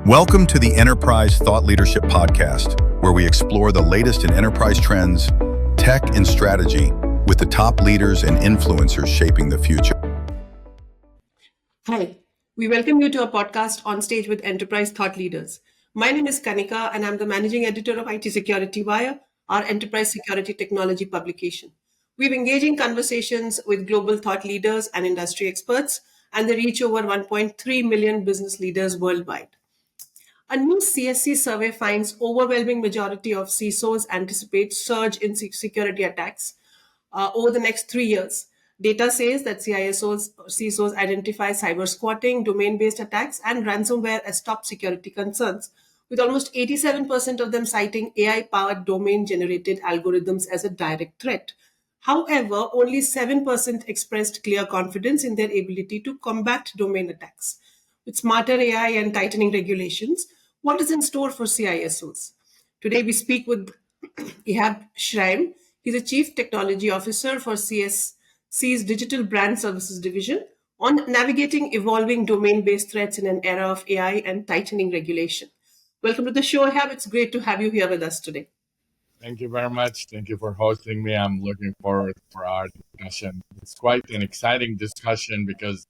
Welcome to the Enterprise Thought Leadership Podcast, where we explore the latest in enterprise trends, tech, and strategy with the top leaders and influencers shaping the future. Hi, we welcome you to a podcast on stage with Enterprise Thought Leaders. My name is Kanika, and I'm the managing editor of IT Security Wire, our enterprise security technology publication. We're engaging conversations with global thought leaders and industry experts, and they reach over 1.3 million business leaders worldwide. A new CSC survey finds overwhelming majority of CISOs anticipate surge in security attacks over the next 3 years. Data says that CISOs identify cybersquatting, domain-based attacks, and ransomware as top security concerns, with almost 87% of them citing AI-powered domain-generated algorithms as a direct threat. However, only 7% expressed clear confidence in their ability to combat domain attacks. With smarter AI and tightening regulations, what is in store for CISOs? Today, we speak with Ihab Shraim. He's a Chief Technology Officer for CSC's Digital Brand Services Division on navigating evolving domain-based threats in an era of AI and tightening regulation. Welcome to the show, Ihab. It's great to have you here with us today. Thank you very much. Thank you for hosting me. I'm looking forward for our discussion. It's quite an exciting discussion because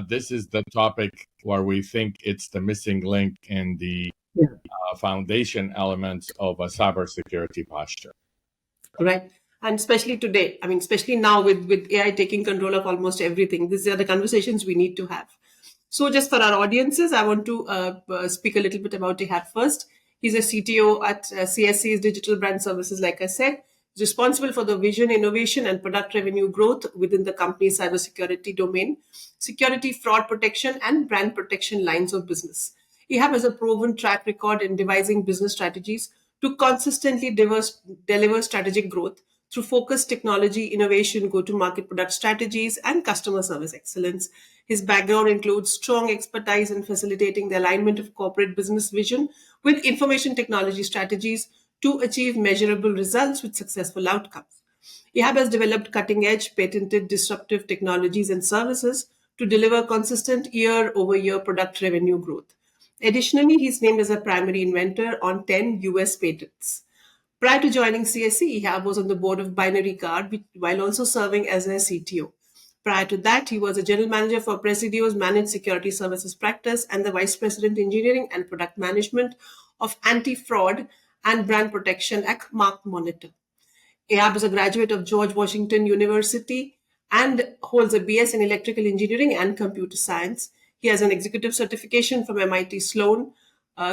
this is the topic where we think it's the missing link in the foundation elements of a cybersecurity posture. Right. And especially today, especially now with AI taking control of almost everything, these are the conversations we need to have. So just for our audiences, I want to speak a little bit about Ihab first. He's a CTO at CSC's Digital Brand Services, like I said. He's responsible for the vision, innovation, and product revenue growth within the company's cybersecurity domain, security, fraud protection, and brand protection lines of business. Ihab has a proven track record in devising business strategies to consistently deliver strategic growth through focused technology, innovation, go-to-market product strategies, and customer service excellence. His background includes strong expertise in facilitating the alignment of corporate business vision with information technology strategies to achieve measurable results with successful outcomes. Ihab has developed cutting-edge, patented, disruptive technologies and services to deliver consistent year-over-year product revenue growth. Additionally, he's named as a primary inventor on 10 US patents. Prior to joining CSC, Ihab was on the board of Binary Card, while also serving as a CTO. Prior to that, he was a general manager for Presidio's Managed Security Services practice and the vice president engineering and product management of anti-fraud and brand protection at Mark Monitor. Ihab is a graduate of George Washington University and holds a BS in electrical engineering and computer science. He has an executive certification from MIT Sloan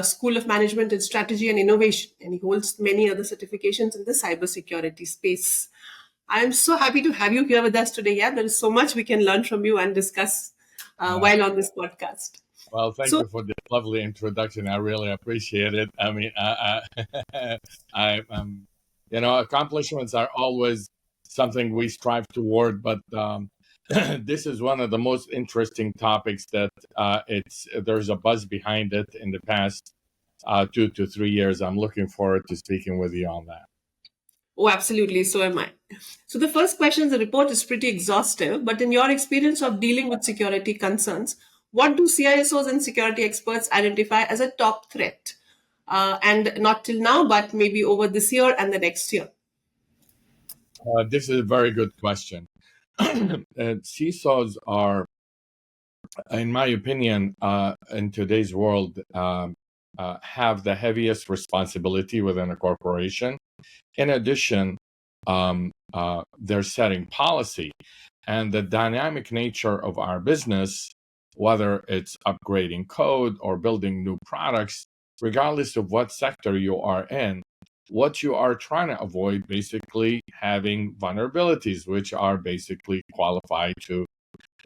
School of Management and Strategy and Innovation, and he holds many other certifications in the cybersecurity space. I am so happy to have you here with us today. Yeah, there is so much we can learn from you and discuss while on this podcast. Well, thank you for the lovely introduction. I really appreciate it. I mean, accomplishments are always something we strive toward, but this is one of the most interesting topics that there's a buzz behind it in the past 2 to 3 years. I'm looking forward to speaking with you on that. Oh, absolutely. So am I. So the first question, the report is pretty exhaustive, but in your experience of dealing with security concerns, what do CISOs and security experts identify as a top threat? And not till now, but maybe over this year and the next year. This is a very good question. CISOs are, in my opinion, in today's world, have the heaviest responsibility within a corporation. In addition, they're setting policy, and the dynamic nature of our business, whether it's upgrading code or building new products, regardless of what sector you are in, what you are trying to avoid basically having vulnerabilities, which are basically qualified to,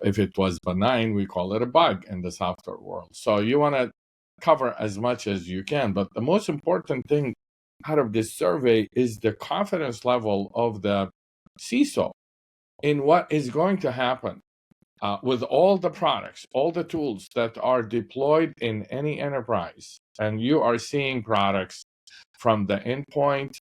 if it was benign, we call it a bug in the software world. So you want to cover as much as you can. But the most important thing out of this survey is the confidence level of the CISO in what is going to happen with all the products, all the tools that are deployed in any enterprise. And you are seeing products from the endpoint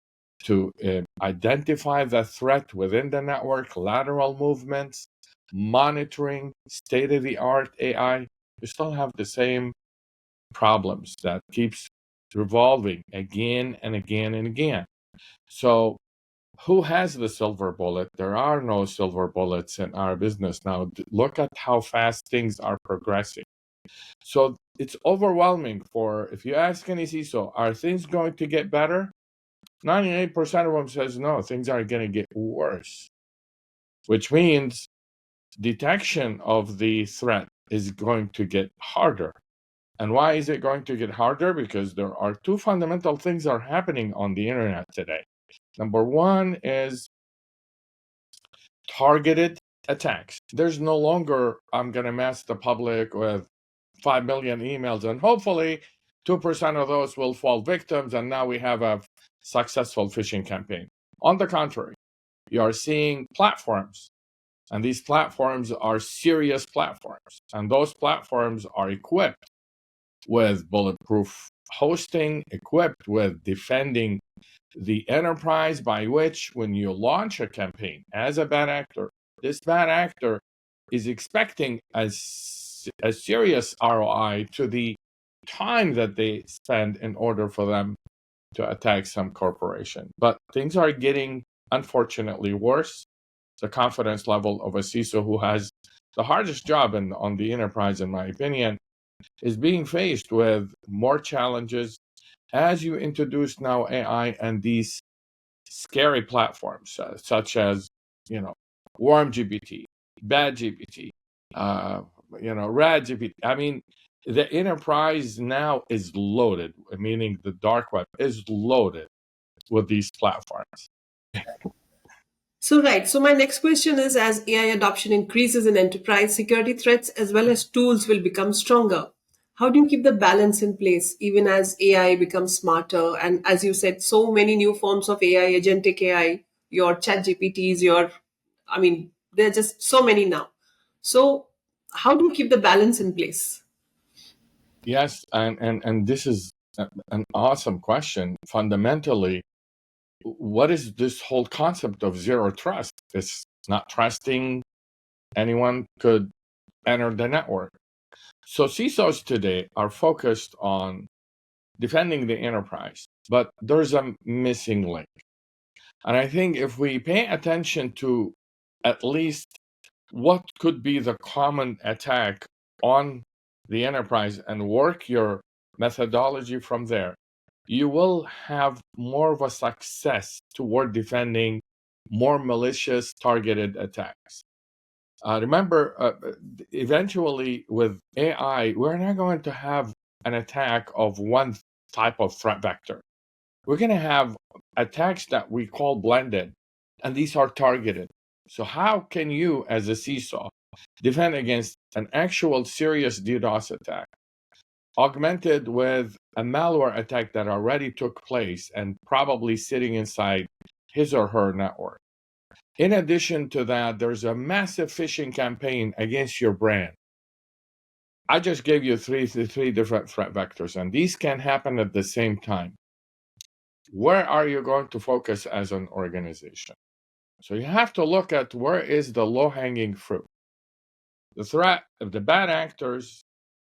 to identify the threat within the network, lateral movements, monitoring, state-of-the-art AI. You still have the same problems that keeps revolving again and again and again. So who has the silver bullet? There are no silver bullets in our business now. Look at how fast things are progressing. So it's overwhelming if you ask any CISO, are things going to get better? 98% of them says no, things are going to get worse, which means detection of the threat is going to get harder. And why is it going to get harder? Because there are two fundamental things that are happening on the internet today. Number one is targeted attacks. There's no longer, I'm going to mask the public with 5 million emails, and hopefully 2% of those will fall victims, and now we have a successful phishing campaign. On the contrary, you are seeing platforms, and these platforms are serious platforms, and those platforms are equipped with bulletproof hosting, equipped with defending the enterprise, by which when you launch a campaign as a bad actor, this bad actor is expecting a serious ROI to the time that they spend in order for them to attack some corporation. But things are getting, unfortunately, worse. The confidence level of a CISO who has the hardest job on the enterprise, in my opinion, is being faced with more challenges as you introduce now AI and these scary platforms such as, Worm GPT, Bad GPT, Rad GPT. I mean, the enterprise now is loaded, meaning the dark web is loaded with these platforms. So, right. So, my next question is, as AI adoption increases in enterprise, security threats as well as tools will become stronger. How do you keep the balance in place even as AI becomes smarter? And as you said, so many new forms of AI, agentic AI, your chat GPTs, there are just so many now. So, how do you keep the balance in place? Yes, and this is an awesome question. Fundamentally, what is this whole concept of zero trust? It's not trusting anyone could enter the network. So CISOs today are focused on defending the enterprise, but there's a missing link. And I think if we pay attention to at least what could be the common attack on the enterprise and work your methodology from there, you will have more of a success toward defending more malicious targeted attacks. Remember, eventually with AI, we're not going to have an attack of one type of threat vector. We're going to have attacks that we call blended, and these are targeted. So how can you, as a CISO, defend against an actual serious DDoS attack, augmented with a malware attack that already took place and probably sitting inside his or her network? In addition to that, there's a massive phishing campaign against your brand. I just gave you three different threat vectors, and these can happen at the same time. Where are you going to focus as an organization? So you have to look at where is the low-hanging fruit. The threat of the bad actors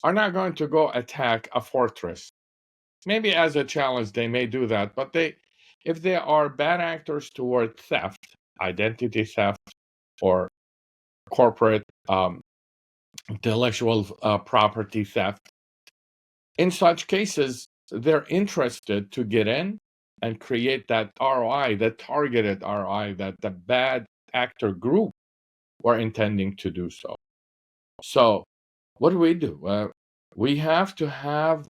are not going to go attack a fortress. Maybe as a challenge, they may do that, but if they are bad actors toward theft, identity theft, or corporate intellectual property theft, in such cases, they're interested to get in and create that ROI, that targeted ROI that the bad actor group were intending to do so. So what do? We have to have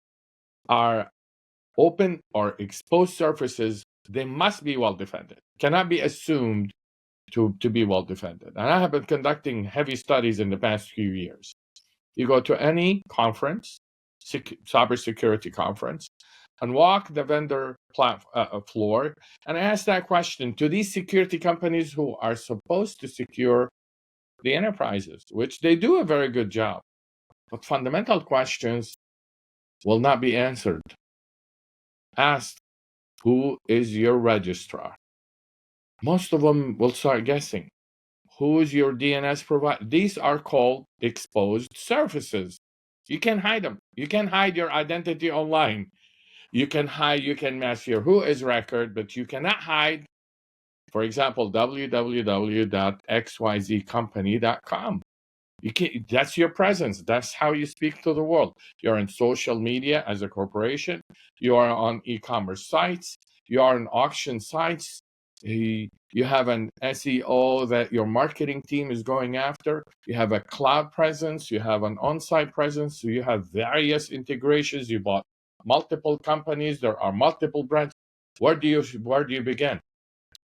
our open or exposed surfaces. They must be well defended, cannot be assumed to be well defended. And I have been conducting heavy studies in the past few years. You go to any conference, cybersecurity conference, and walk the vendor floor and ask that question to these security companies who are supposed to secure the enterprises, which they do a very good job. But fundamental questions will not be answered. Ask, who is your registrar? Most of them will start guessing. Who is your DNS provider? These are called exposed surfaces. You can hide them. You can hide your identity online. You can mask your who is record, but you cannot hide, for example, www.xyzcompany.com. You can't, that's your presence. That's how you speak to the world. You're in social media as a corporation. You are on e-commerce sites. You are on auction sites. You have an SEO that your marketing team is going after. You have a cloud presence. You have an on-site presence. So you have various integrations. You bought multiple companies. There are multiple brands. Where do you begin?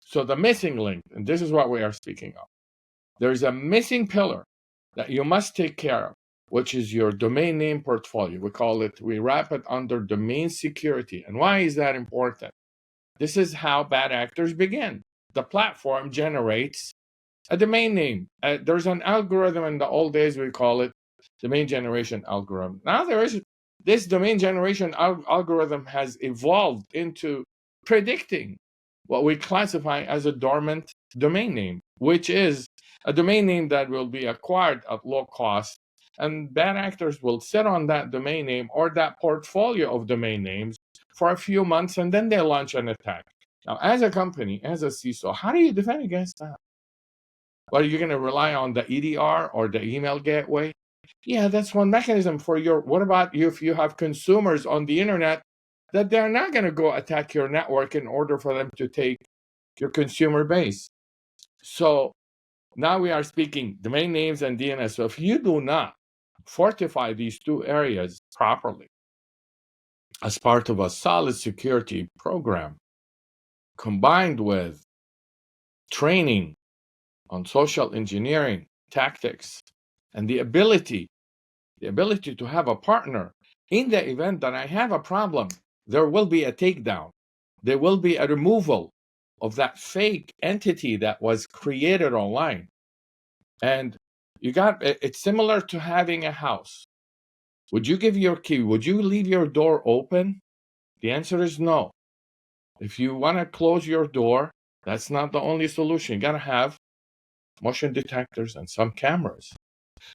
So the missing link, and this is what we are speaking of. There's a missing pillar that you must take care of, which is your domain name portfolio. We wrap it under domain security. And why is that important? This is how bad actors begin. The platform generates a domain name. There's an algorithm in the old days, we call it domain generation algorithm. Now this domain generation algorithm has evolved into predicting what we classify as a dormant domain name, which is a domain name that will be acquired at low cost, and bad actors will sit on that domain name or that portfolio of domain names for a few months, and then they launch an attack. Now, as a company, as a CISO, how do you defend against that? Well, are you going to rely on the EDR or the email gateway? Yeah, that's one mechanism for what about if you have consumers on the internet that they're not going to go attack your network in order for them to take your consumer base? So now we are speaking domain names and DNS. So if you do not fortify these two areas properly as part of a solid security program, combined with training on social engineering tactics and the ability to have a partner in the event that I have a problem, there will be a takedown. There will be a removal of that fake entity that was created online. And it's similar to having a house. Would you give your key? Would you leave your door open? The answer is no. If you want to close your door, that's not the only solution. You got to have motion detectors and some cameras.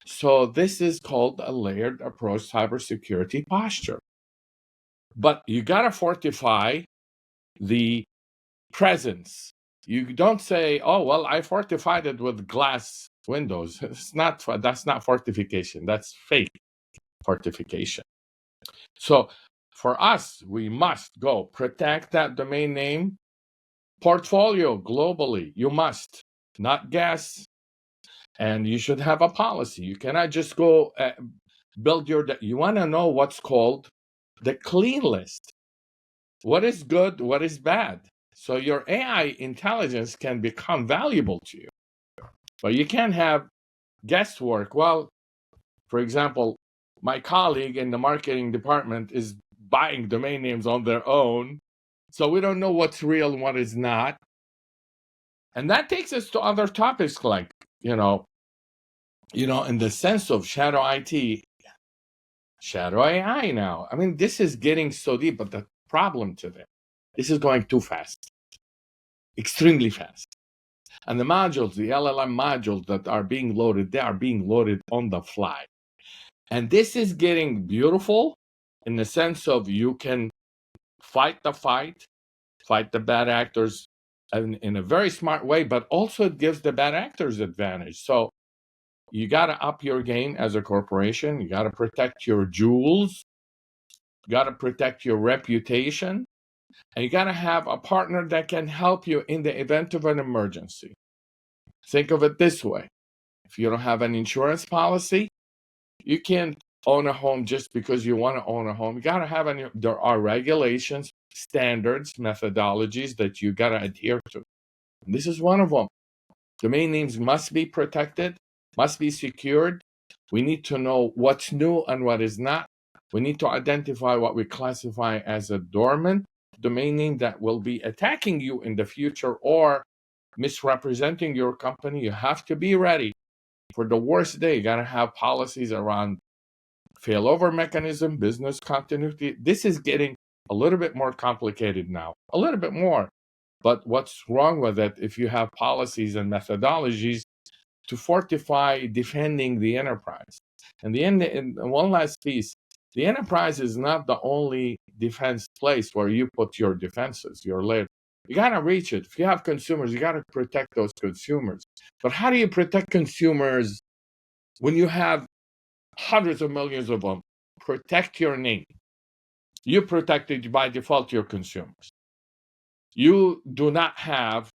So this is called a layered approach cybersecurity posture. But you got to fortify the presence. You don't say, oh, well, I fortified it with glass windows. That's not fortification. That's fake fortification. So for us, we must go protect that domain name portfolio globally. You must, not guess. And you should have a policy. You cannot just go build you want to know what's called the clean list. What is good, what is bad? So your AI intelligence can become valuable to you. But you can't have guesswork. Well, for example, my colleague in the marketing department is buying domain names on their own. So we don't know what's real and what is not. And that takes us to other topics like, in the sense of shadow IT, shadow AI now. I mean, this is getting so deep, but the problem today, this is going too fast, extremely fast. And the modules, the LLM modules that are being loaded, they are being loaded on the fly. And this is getting beautiful in the sense of you can fight the bad actors in a very smart way, but also it gives the bad actors advantage. So you got to up your game as a corporation. You got to protect your jewels. You got to protect your reputation. And you got to have a partner that can help you in the event of an emergency. Think of it this way. If you don't have an insurance policy, you can't own a home just because you want to own a home. You got to have there are regulations, standards, methodologies that you got to adhere to. And this is one of them. Domain names must be protected, must be secured. We need to know what's new and what is not. We need to identify what we classify as a dormant domain name that will be attacking you in the future or misrepresenting your company. You have to be ready for the worst day. You got to have policies around failover mechanism, business continuity. This is getting a little bit more complicated now, a little bit more. But what's wrong with it if you have policies and methodologies to fortify defending the enterprise? And one last piece, the enterprise is not the only defense place where you put your defenses, your layer. You got to reach it. If you have consumers, you got to protect those consumers. But how do you protect consumers when you have hundreds of millions of them? Protect your name. You protected by default your consumers. You do not have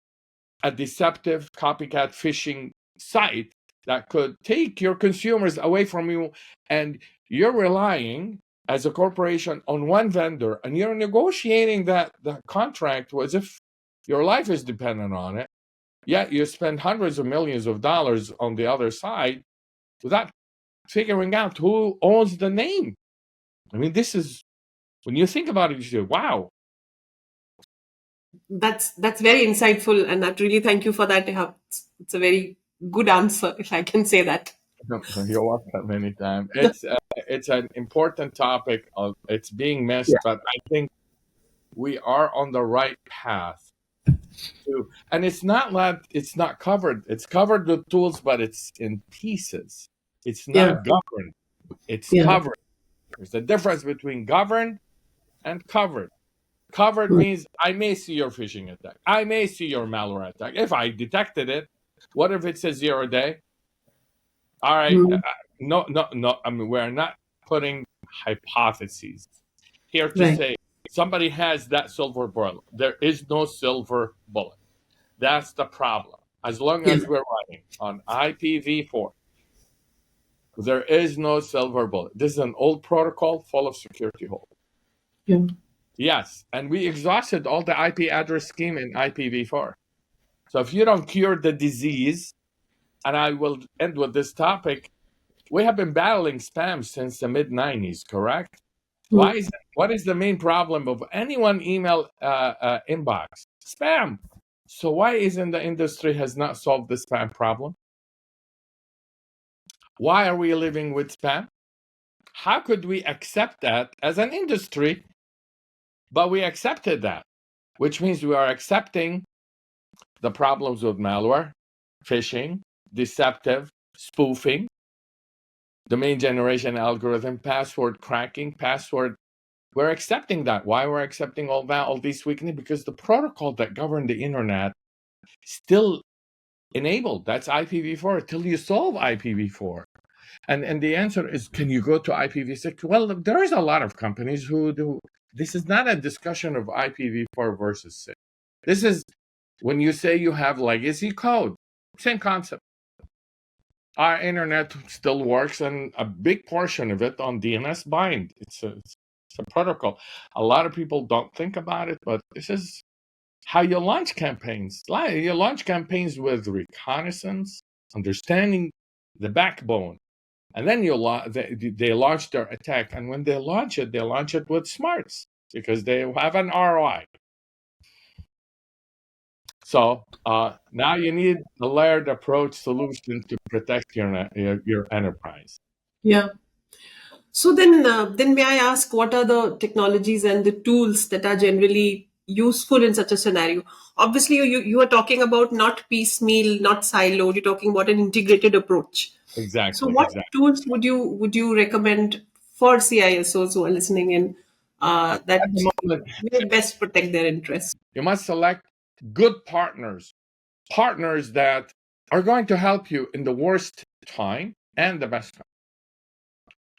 a deceptive copycat phishing site that could take your consumers away from you, and you're relying as a corporation on one vendor, and you're negotiating that contract as if your life is dependent on it, yet you spend hundreds of millions of dollars on the other side without figuring out who owns the name. I mean, this is, when you think about it, you say, wow. That's very insightful, and I really thank you for that, Ihab. It's a very good answer, if I can say that. You're welcome anytime. It's an important topic. It's being missed, but I think we are on the right path. And it's not covered. It's covered with tools, but it's in pieces. It's not governed. It's covered. There's a difference between governed and covered. Covered means I may see your phishing attack. I may see your malware attack. If I detected it, what if it's a 0 day? All right. No. I mean, we're not putting hypotheses here to say somebody has that silver bullet. There is no silver bullet. That's the problem. As long as we're running on IPv4, there is no silver bullet. This is an old protocol full of security holes. Yes, and we exhausted all the IP address scheme in IPv4. So if you don't cure the disease, and I will end with this topic, we have been battling spam since the mid-90s, correct? What is the main problem of anyone email inbox? Spam. So why isn't the industry has not solved the spam problem? Why are we living with spam? How could we accept that as an industry? But we accepted that, which means we are accepting the problems with malware, phishing, deceptive, spoofing, domain generation algorithm, password cracking, We're accepting that. Why we're accepting all that, all these weaknesses? Because the protocol that governed the internet still enabled. That's IPv4 till you solve IPv4. And the answer is, can you go to IPv6? Well, there is a lot of companies who do. This is not a discussion of IPv4 versus 6. This is when you say you have legacy code, same concept. Our internet still works, and a big portion of it on DNS bind. It's a protocol. A lot of people don't think about it, but this is how you launch campaigns. You launch campaigns with reconnaissance, understanding the backbone. And then they launch their attack. And when they launch it with smarts because they have an ROI. So now you need a layered approach solution to protect your enterprise. Yeah. So then may I ask, what are the technologies and the tools that are generally useful in such a scenario? Obviously, you are talking about not piecemeal, not siloed. You're talking about an integrated approach. Exactly. So what tools would you recommend for CISOs who are listening in that will best protect their interests? You must select good partners that are going to help you in the worst time and the best time.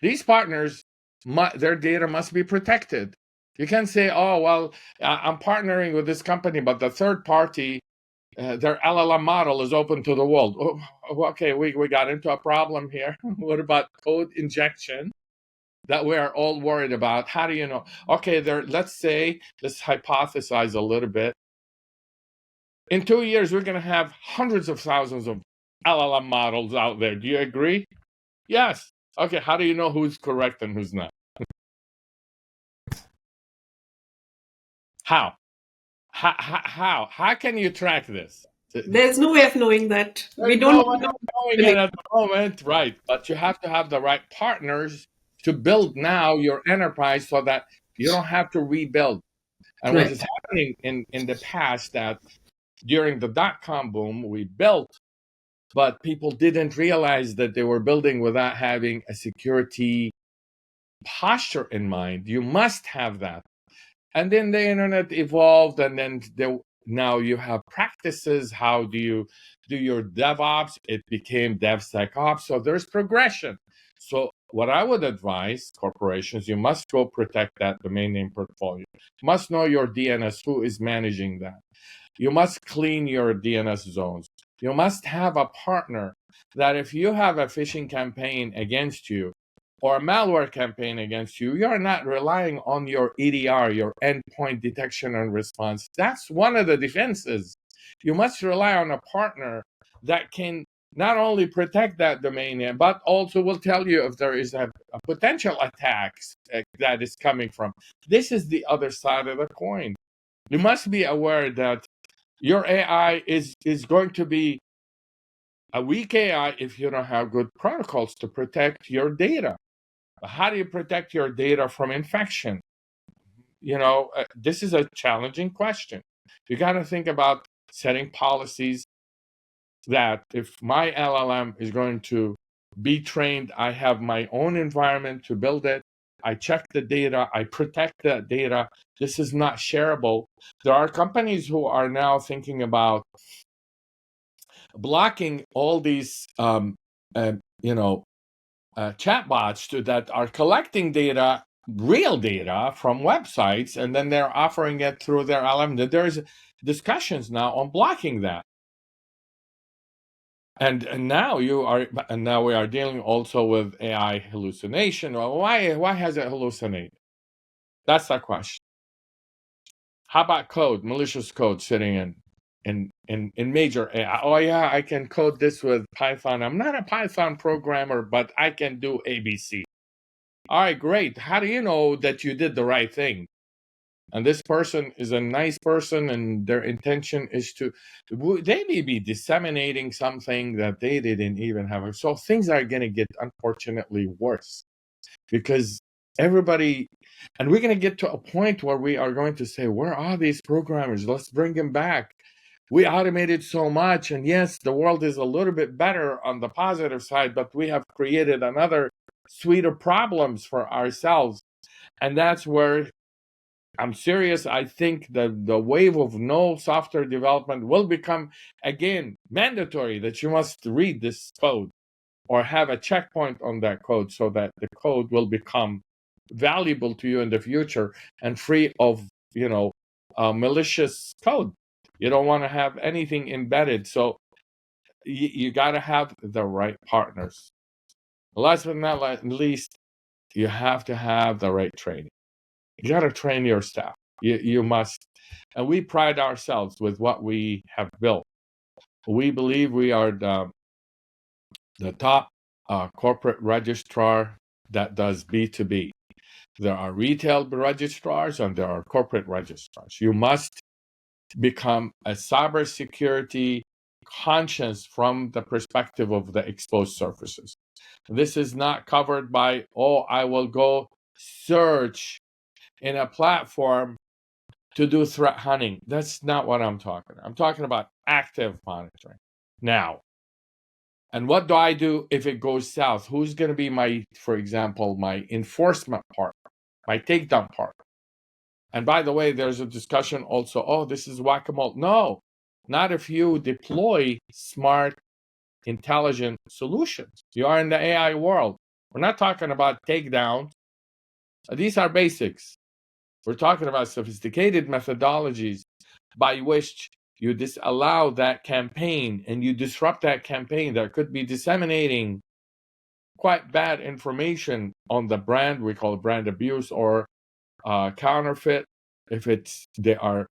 These partners, their data must be protected. You can say, oh, well, I'm partnering with this company, but the third party, their LLM model is open to the world. Oh, okay, we got into a problem here. What about code injection that we are all worried about? How do you know? Okay, let's hypothesize a little bit. In 2 years, we're going to have hundreds of thousands of LLM models out there. Do you agree? Yes. Okay, how do you know who's correct and who's not? How? How can you track this? There's no way of knowing that. We don't know it at the moment, right? But you have to have the right partners to build now your enterprise so that you don't have to rebuild. And what is happening in the past that during the dot-com boom, we built but people didn't realize that they were building without having a security posture in mind. You must have that. And then the internet evolved, and then now you have practices. How do you do your DevOps? It became DevSecOps. So there's progression. So what I would advise corporations, you must go protect that domain name portfolio. You must know your DNS, who is managing that. You must clean your DNS zones. You must have a partner that if you have a phishing campaign against you or a malware campaign against you, you're not relying on your EDR, your endpoint detection and response. That's one of the defenses. You must rely on a partner that can not only protect that domain name, but also will tell you if there is a potential attack that is coming from. This is the other side of the coin. You must be aware that your AI is going to be a weak AI if you don't have good protocols to protect your data. How do you protect your data from infection? This is a challenging question. You got to think about setting policies that if my LLM is going to be trained, I have my own environment to build it. I check the data, I protect that data. This is not shareable. There are companies who are now thinking about blocking all these, chatbots that are collecting data, real data from websites, and then they're offering it through their LLM. There's discussions now on blocking that. And now we are dealing also with AI hallucination. Well, why has it hallucinated? That's the question. How about code, malicious code sitting in major AI? Oh yeah, I can code this with Python. I'm not a Python programmer, but I can do ABC. All right, great. How do you know that you did the right thing? And this person is a nice person, and their intention is they may be disseminating something that they didn't even have. So things are going to get, unfortunately, worse because everybody, and we're going to get to a point where we are going to say, where are these programmers? Let's bring them back. We automated so much. And yes, the world is a little bit better on the positive side, but we have created another suite of problems for ourselves. And that's where I'm serious. I think that the wave of no software development will become, again, mandatory, that you must read this code or have a checkpoint on that code so that the code will become valuable to you in the future and free of, malicious code. You don't want to have anything embedded. So you got to have the right partners. Last but not least, you have to have the right training. You got to train your staff. You must. And we pride ourselves with what we have built. We believe we are the top corporate registrar that does B2B. There are retail registrars and there are corporate registrars. You must become a cybersecurity conscious from the perspective of the exposed surfaces. This is not covered by, I will go search in a platform to do threat hunting. That's not what I'm talking about. I'm talking about active monitoring. Now, and what do I do if it goes south? Who's going to be for example, my enforcement partner, my takedown partner? And by the way, there's a discussion also, this is whack-a-mole. No, not if you deploy smart, intelligent solutions. You are in the AI world. We're not talking about takedowns. These are basics. We're talking about sophisticated methodologies by which you disallow that campaign and you disrupt that campaign that could be disseminating quite bad information on the brand. We call it brand abuse or counterfeit. If they are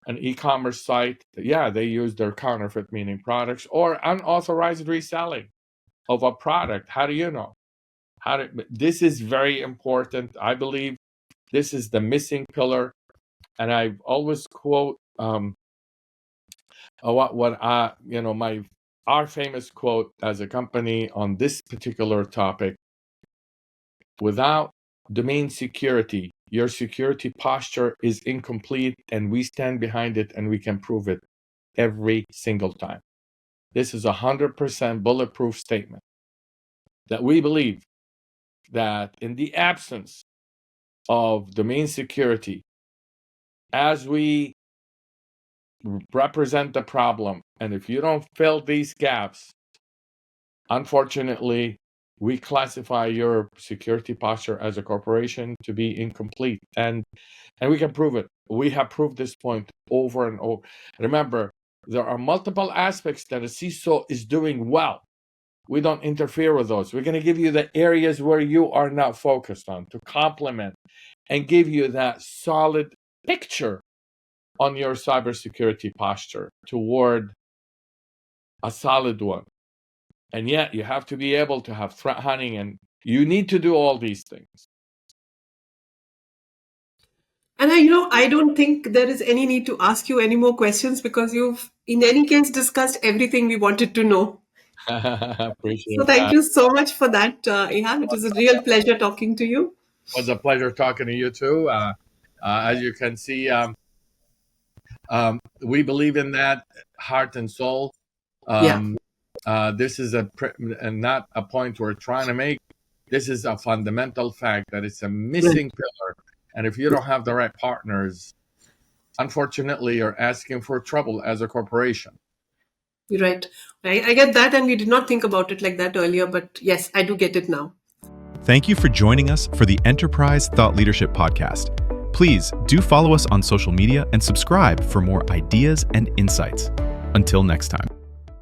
an e-commerce site, they use their counterfeit, meaning products, or unauthorized reselling of a product. How do you know? This is very important. I believe this is the missing pillar. And I always quote our famous quote as a company on this particular topic: without domain security, your security posture is incomplete, and we stand behind it, and we can prove it every single time. this is 100% bulletproof statement, that we believe that in the absence of domain security, as we represent the problem, and if you don't fill these gaps, unfortunately, we classify your security posture as a corporation to be incomplete. And we can prove it. We have proved this point over and over. Remember, there are multiple aspects that a CISO is doing well. We don't interfere with those. We're going to give you the areas where you are not focused on to complement and give you that solid picture on your cybersecurity posture toward a solid one. And yet you have to be able to have threat hunting, and you need to do all these things. And I don't think there is any need to ask you any more questions, because you've, in any case, discussed everything we wanted to know. Appreciate So thank that. you so much for that, Ihab. It was a real pleasure talking to you. It was a pleasure talking to you too. As you can see, we believe in that heart and soul. This is not a point we're trying to make. This is a fundamental fact that it's a missing pillar. And if you don't have the right partners, unfortunately, you're asking for trouble as a corporation. You're right. I get that, and we did not think about it like that earlier, but yes, I do get it now. Thank you for joining us for the Enterprise Thought Leadership Podcast. Please do follow us on social media and subscribe for more ideas and insights. Until next time.